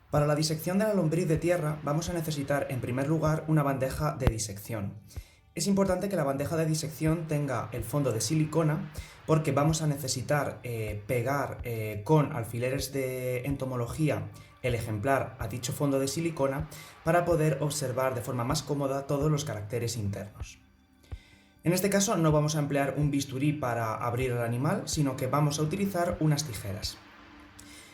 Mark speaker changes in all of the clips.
Speaker 1: Para la disección de la lombriz de tierra vamos a necesitar en primer lugar una bandeja de disección. Es importante que la bandeja de disección tenga el fondo de silicona porque vamos a necesitar pegar con alfileres de entomología el ejemplar a dicho fondo de silicona para poder observar de forma más cómoda todos los caracteres internos. En este caso no vamos a emplear un bisturí para abrir al animal, sino que vamos a utilizar unas tijeras.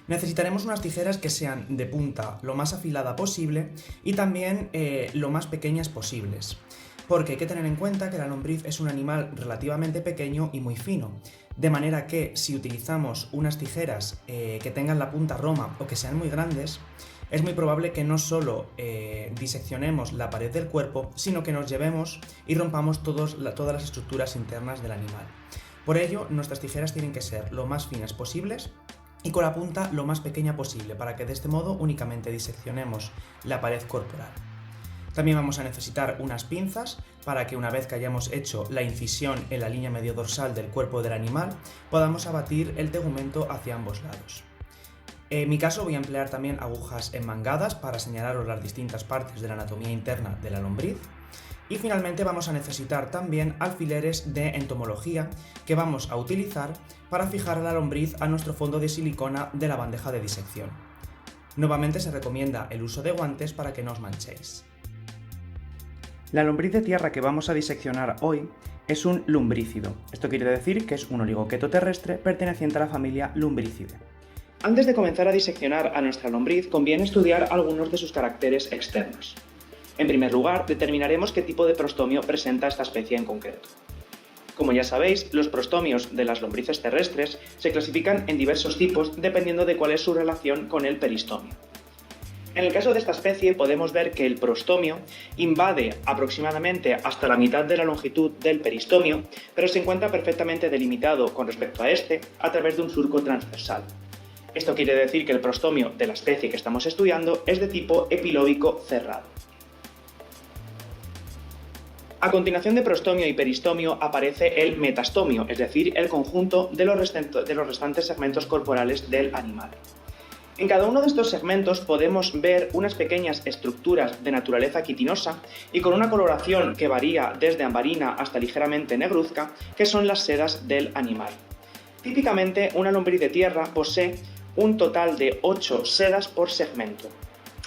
Speaker 1: Necesitaremos unas tijeras que sean de punta lo más afilada posible y también lo más pequeñas posibles. Porque hay que tener en cuenta que la lombriz es un animal relativamente pequeño y muy fino, de manera que si utilizamos unas tijeras que tengan la punta roma o que sean muy grandes, es muy probable que no solo diseccionemos la pared del cuerpo, sino que nos llevemos y rompamos todas las estructuras internas del animal. Por ello, nuestras tijeras tienen que ser lo más finas posibles y con la punta lo más pequeña posible, para que de este modo únicamente diseccionemos la pared corporal. También vamos a necesitar unas pinzas para que una vez que hayamos hecho la incisión en la línea medio dorsal del cuerpo del animal, podamos abatir el tegumento hacia ambos lados. En mi caso voy a emplear también agujas enmangadas para señalaros las distintas partes de la anatomía interna de la lombriz. Y finalmente vamos a necesitar también alfileres de entomología que vamos a utilizar para fijar a la lombriz a nuestro fondo de silicona de la bandeja de disección. Nuevamente se recomienda el uso de guantes para que no os manchéis. La lombriz de tierra que vamos a diseccionar hoy es un lumbrícido. Esto quiere decir que es un oligoqueto terrestre perteneciente a la familia Lumbricidae. Antes de comenzar a diseccionar a nuestra lombriz, conviene estudiar algunos de sus caracteres externos. En primer lugar, determinaremos qué tipo de prostomio presenta esta especie en concreto. Como ya sabéis, los prostomios de las lombrices terrestres se clasifican en diversos tipos dependiendo de cuál es su relación con el peristomio. En el caso de esta especie podemos ver que el prostomio invade aproximadamente hasta la mitad de la longitud del peristomio, pero se encuentra perfectamente delimitado con respecto a este a través de un surco transversal. Esto quiere decir que el prostomio de la especie que estamos estudiando es de tipo epilóbico cerrado. A continuación de prostomio y peristomio aparece el metastomio, es decir, el conjunto de los restantes segmentos corporales del animal. En cada uno de estos segmentos podemos ver unas pequeñas estructuras de naturaleza quitinosa y con una coloración que varía desde ambarina hasta ligeramente negruzca, que son las sedas del animal. Típicamente, una lombriz de tierra posee un total de 8 sedas por segmento.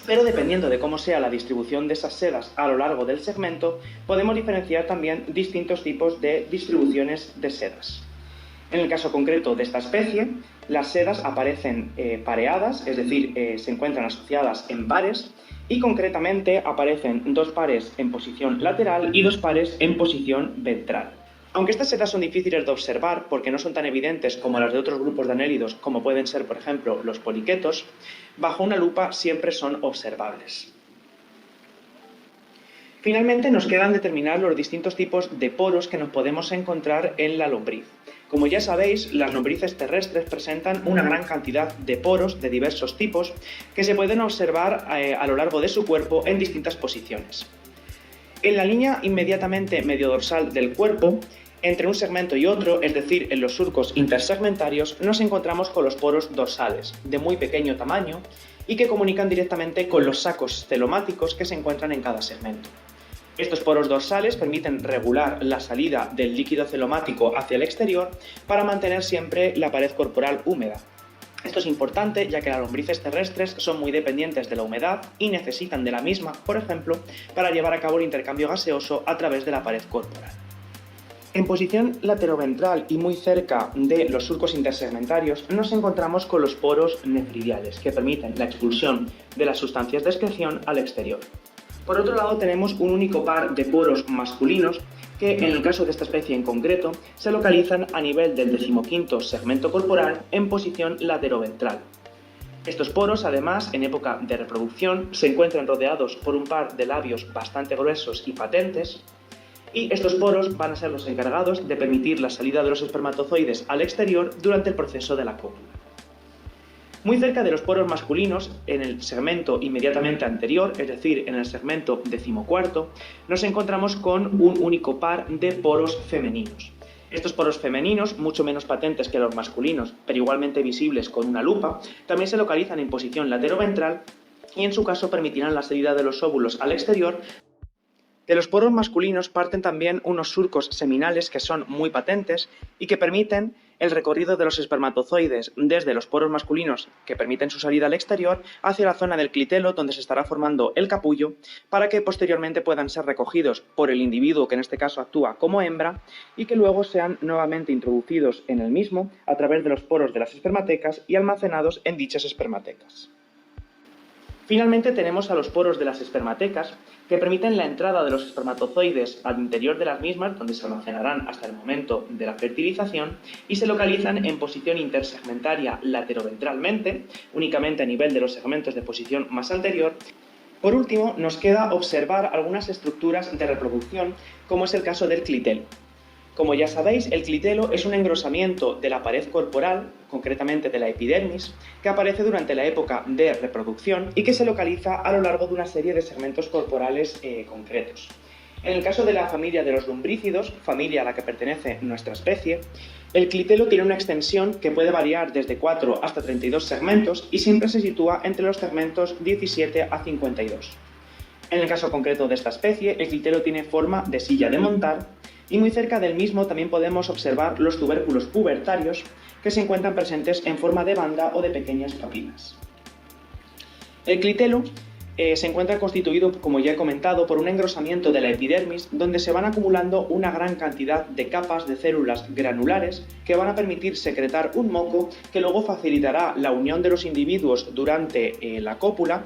Speaker 1: Pero dependiendo de cómo sea la distribución de esas sedas a lo largo del segmento, podemos diferenciar también distintos tipos de distribuciones de sedas. En el caso concreto de esta especie, las sedas aparecen pareadas, es decir, se encuentran asociadas en pares, y concretamente aparecen 2 pares en posición lateral y 2 pares en posición ventral. Aunque estas sedas son difíciles de observar porque no son tan evidentes como las de otros grupos de anélidos, como pueden ser, por ejemplo, los poliquetos, bajo una lupa siempre son observables. Finalmente nos quedan determinar los distintos tipos de poros que nos podemos encontrar en la lombriz. Como ya sabéis, las lombrices terrestres presentan una gran cantidad de poros de diversos tipos que se pueden observar a lo largo de su cuerpo en distintas posiciones. En la línea inmediatamente mediodorsal del cuerpo, entre un segmento y otro, es decir, en los surcos intersegmentarios, nos encontramos con los poros dorsales, de muy pequeño tamaño y que comunican directamente con los sacos celomáticos que se encuentran en cada segmento. Estos poros dorsales permiten regular la salida del líquido celomático hacia el exterior para mantener siempre la pared corporal húmeda. Esto es importante ya que las lombrices terrestres son muy dependientes de la humedad y necesitan de la misma, por ejemplo, para llevar a cabo el intercambio gaseoso a través de la pared corporal. En posición lateroventral y muy cerca de los surcos intersegmentarios nos encontramos con los poros nefridiales, que permiten la expulsión de las sustancias de excreción al exterior. Por otro lado tenemos un único par de poros masculinos que en el caso de esta especie en concreto se localizan a nivel del 15º segmento corporal en posición lateroventral. Estos poros, además, en época de reproducción, se encuentran rodeados por un par de labios bastante gruesos y patentes, y estos poros van a ser los encargados de permitir la salida de los espermatozoides al exterior durante el proceso de la cópula. Muy cerca de los poros masculinos, en el segmento inmediatamente anterior, es decir, en el segmento 14º, nos encontramos con un único par de poros femeninos. Estos poros femeninos, mucho menos patentes que los masculinos, pero igualmente visibles con una lupa, también se localizan en posición lateroventral y en su caso permitirán la salida de los óvulos al exterior. De los poros masculinos parten también unos surcos seminales que son muy patentes y que permiten el recorrido de los espermatozoides desde los poros masculinos, que permiten su salida al exterior, hacia la zona del clitelo, donde se estará formando el capullo, para que posteriormente puedan ser recogidos por el individuo, que en este caso actúa como hembra, y que luego sean nuevamente introducidos en el mismo a través de los poros de las espermatecas y almacenados en dichas espermatecas. Finalmente tenemos a los poros de las espermatecas, que permiten la entrada de los espermatozoides al interior de las mismas, donde se almacenarán hasta el momento de la fertilización, y se localizan en posición intersegmentaria lateroventralmente, únicamente a nivel de los segmentos de posición más anterior. Por último, nos queda observar algunas estructuras de reproducción, como es el caso del clitelo. Como ya sabéis, el clitelo es un engrosamiento de la pared corporal, concretamente de la epidermis, que aparece durante la época de reproducción y que se localiza a lo largo de una serie de segmentos corporales concretos. En el caso de la familia de los lumbrícidos, familia a la que pertenece nuestra especie, el clitelo tiene una extensión que puede variar desde 4 hasta 32 segmentos y siempre se sitúa entre los segmentos 17 a 52. En el caso concreto de esta especie, el clitelo tiene forma de silla de montar, y muy cerca del mismo también podemos observar los tubérculos pubertarios, que se encuentran presentes en forma de banda o de pequeñas papilas. El clitelo se encuentra constituido, como ya he comentado, por un engrosamiento de la epidermis, donde se van acumulando una gran cantidad de capas de células granulares que van a permitir secretar un moco que luego facilitará la unión de los individuos durante la cópula.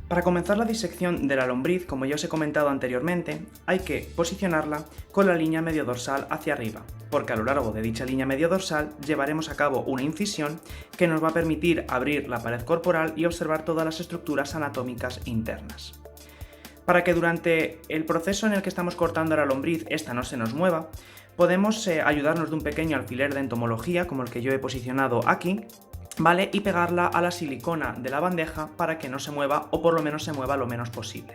Speaker 1: Para comenzar la disección de la lombriz, como ya os he comentado anteriormente, hay que posicionarla con la línea mediodorsal hacia arriba, porque a lo largo de dicha línea mediodorsal llevaremos a cabo una incisión que nos va a permitir abrir la pared corporal y observar todas las estructuras anatómicas internas. Para que durante el proceso en el que estamos cortando la lombriz esta no se nos mueva, podemos ayudarnos de un pequeño alfiler de entomología, como el que yo he posicionado aquí, ¿vale? Y pegarla a la silicona de la bandeja para que no se mueva o por lo menos se mueva lo menos posible.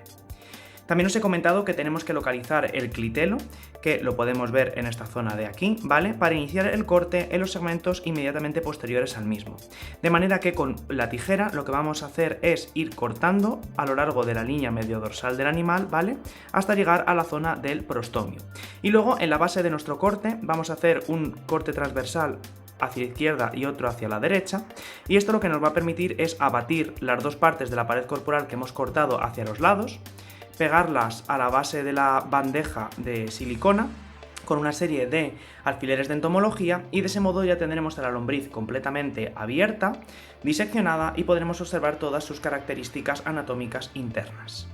Speaker 1: También os he comentado que tenemos que localizar el clitelo, que lo podemos ver en esta zona de aquí, ¿vale? Para iniciar el corte en los segmentos inmediatamente posteriores al mismo. De manera que con la tijera lo que vamos a hacer es ir cortando a lo largo de la línea mediodorsal del animal, ¿vale? Hasta llegar a la zona del prostomio. Y luego en la base de nuestro corte vamos a hacer un corte transversal hacia la izquierda y otro hacia la derecha, y esto lo que nos va a permitir es abatir las dos partes de la pared corporal que hemos cortado hacia los lados, pegarlas a la base de la bandeja de silicona con una serie de alfileres de entomología, y de ese modo ya tendremos a la lombriz completamente abierta, diseccionada, y podremos observar todas sus características anatómicas internas.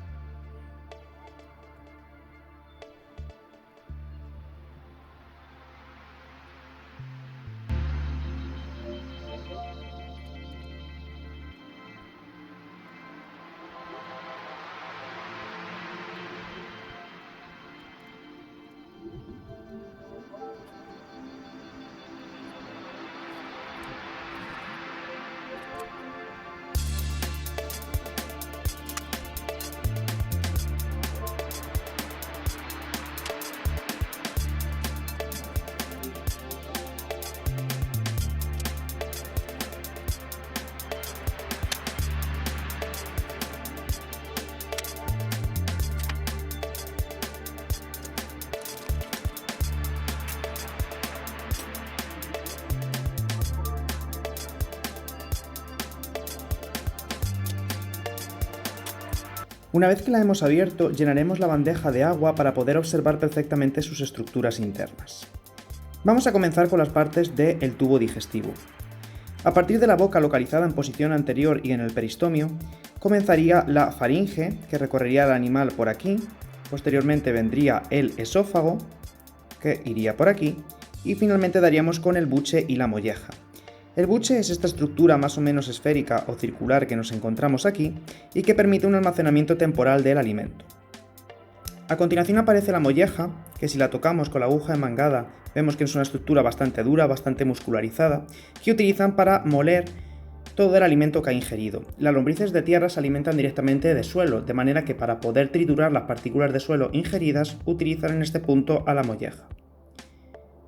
Speaker 1: Una vez que la hemos abierto, llenaremos la bandeja de agua para poder observar perfectamente sus estructuras internas. Vamos a comenzar con las partes del tubo digestivo. A partir de la boca localizada en posición anterior y en el peristomio, comenzaría la faringe, que recorrería al animal por aquí, posteriormente vendría el esófago, que iría por aquí, y finalmente daríamos con el buche y la molleja. El buche es esta estructura más o menos esférica o circular que nos encontramos aquí y que permite un almacenamiento temporal del alimento. A continuación aparece la molleja, que si la tocamos con la aguja emangada vemos que es una estructura bastante dura, bastante muscularizada, que utilizan para moler todo el alimento que ha ingerido. Las lombrices de tierra se alimentan directamente de suelo, de manera que para poder triturar las partículas de suelo ingeridas utilizan en este punto a la molleja.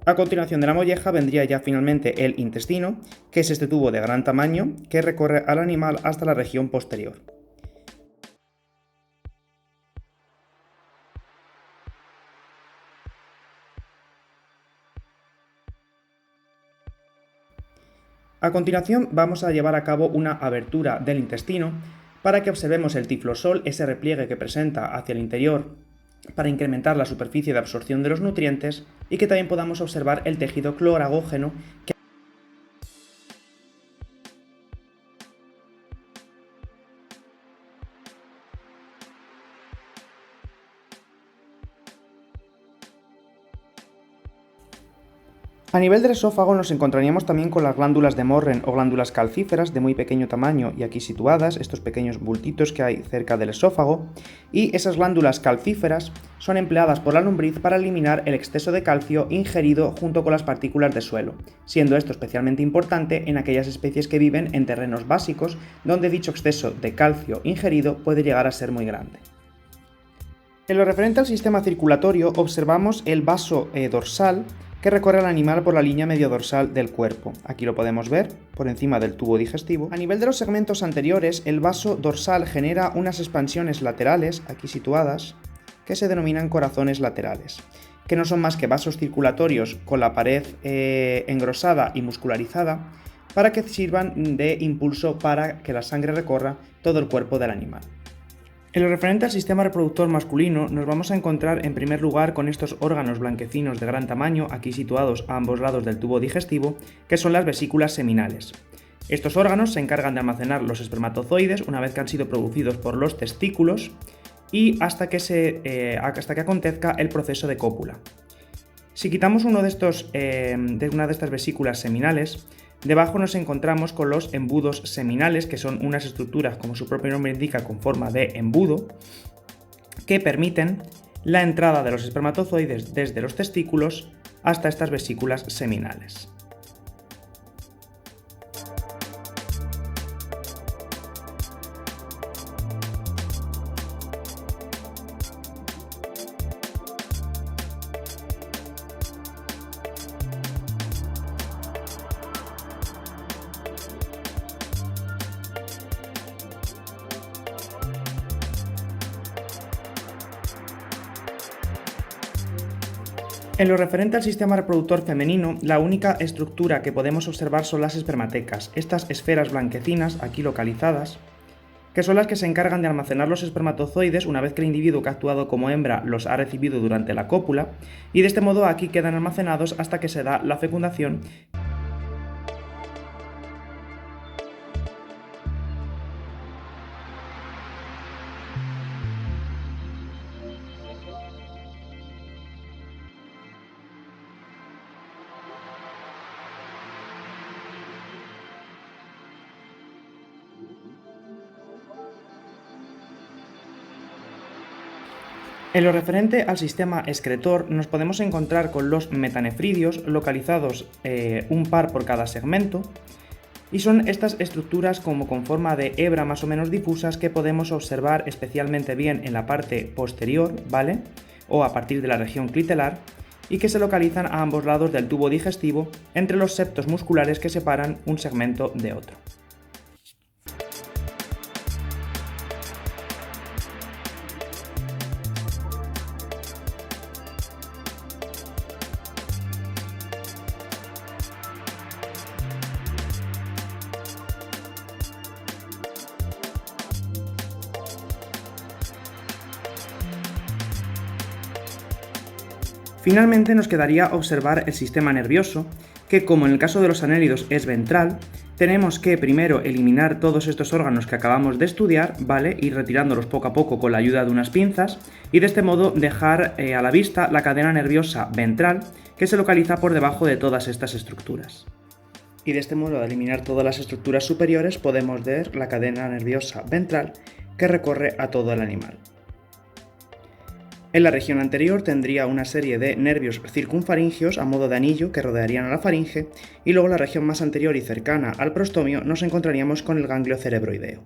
Speaker 1: A continuación de la molleja vendría ya finalmente el intestino, que es este tubo de gran tamaño que recorre al animal hasta la región posterior. A continuación vamos a llevar a cabo una abertura del intestino para que observemos el tiflosol, ese repliegue que presenta hacia el interior para incrementar la superficie de absorción de los nutrientes, y que también podamos observar el tejido cloaragógeno que a nivel del esófago nos encontraríamos también con las glándulas de Morren o glándulas calcíferas de muy pequeño tamaño y aquí situadas, estos pequeños bultitos que hay cerca del esófago, y esas glándulas calcíferas son empleadas por la lombriz para eliminar el exceso de calcio ingerido junto con las partículas de suelo, siendo esto especialmente importante en aquellas especies que viven en terrenos básicos donde dicho exceso de calcio ingerido puede llegar a ser muy grande. En lo referente al sistema circulatorio observamos el vaso dorsal que recorre al animal por la línea mediodorsal del cuerpo. Aquí lo podemos ver, por encima del tubo digestivo. A nivel de los segmentos anteriores, el vaso dorsal genera unas expansiones laterales, aquí situadas, que se denominan corazones laterales, que no son más que vasos circulatorios con la pared engrosada y muscularizada, para que sirvan de impulso para que la sangre recorra todo el cuerpo del animal. En lo referente al sistema reproductor masculino, nos vamos a encontrar en primer lugar con estos órganos blanquecinos de gran tamaño, aquí situados a ambos lados del tubo digestivo, que son las vesículas seminales. Estos órganos se encargan de almacenar los espermatozoides una vez que han sido producidos por los testículos y hasta que acontezca el proceso de cópula. Si quitamos una de estas vesículas seminales, debajo nos encontramos con los embudos seminales, que son unas estructuras, como su propio nombre indica, con forma de embudo, que permiten la entrada de los espermatozoides desde los testículos hasta estas vesículas seminales. En lo referente al sistema reproductor femenino, la única estructura que podemos observar son las espermatecas, estas esferas blanquecinas aquí localizadas, que son las que se encargan de almacenar los espermatozoides una vez que el individuo que ha actuado como hembra los ha recibido durante la cópula, y de este modo aquí quedan almacenados hasta que se da la fecundación. En lo referente al sistema excretor, nos podemos encontrar con los metanefridios, localizados un par por cada segmento, y son estas estructuras como con forma de hebra más o menos difusas que podemos observar especialmente bien en la parte posterior, ¿vale? O a partir de la región clitelar, y que se localizan a ambos lados del tubo digestivo, entre los septos musculares que separan un segmento de otro. Finalmente nos quedaría observar el sistema nervioso, que como en el caso de los anélidos es ventral, tenemos que primero eliminar todos estos órganos que acabamos de estudiar, ¿vale? Ir retirándolos poco a poco con la ayuda de unas pinzas, y de este modo dejar a la vista la cadena nerviosa ventral, que se localiza por debajo de todas estas estructuras. Y de este modo, al eliminar todas las estructuras superiores, podemos ver la cadena nerviosa ventral que recorre a todo el animal. En la región anterior tendría una serie de nervios circunfaringios a modo de anillo que rodearían a la faringe, y luego en la región más anterior y cercana al prostomio nos encontraríamos con el ganglio cerebroideo.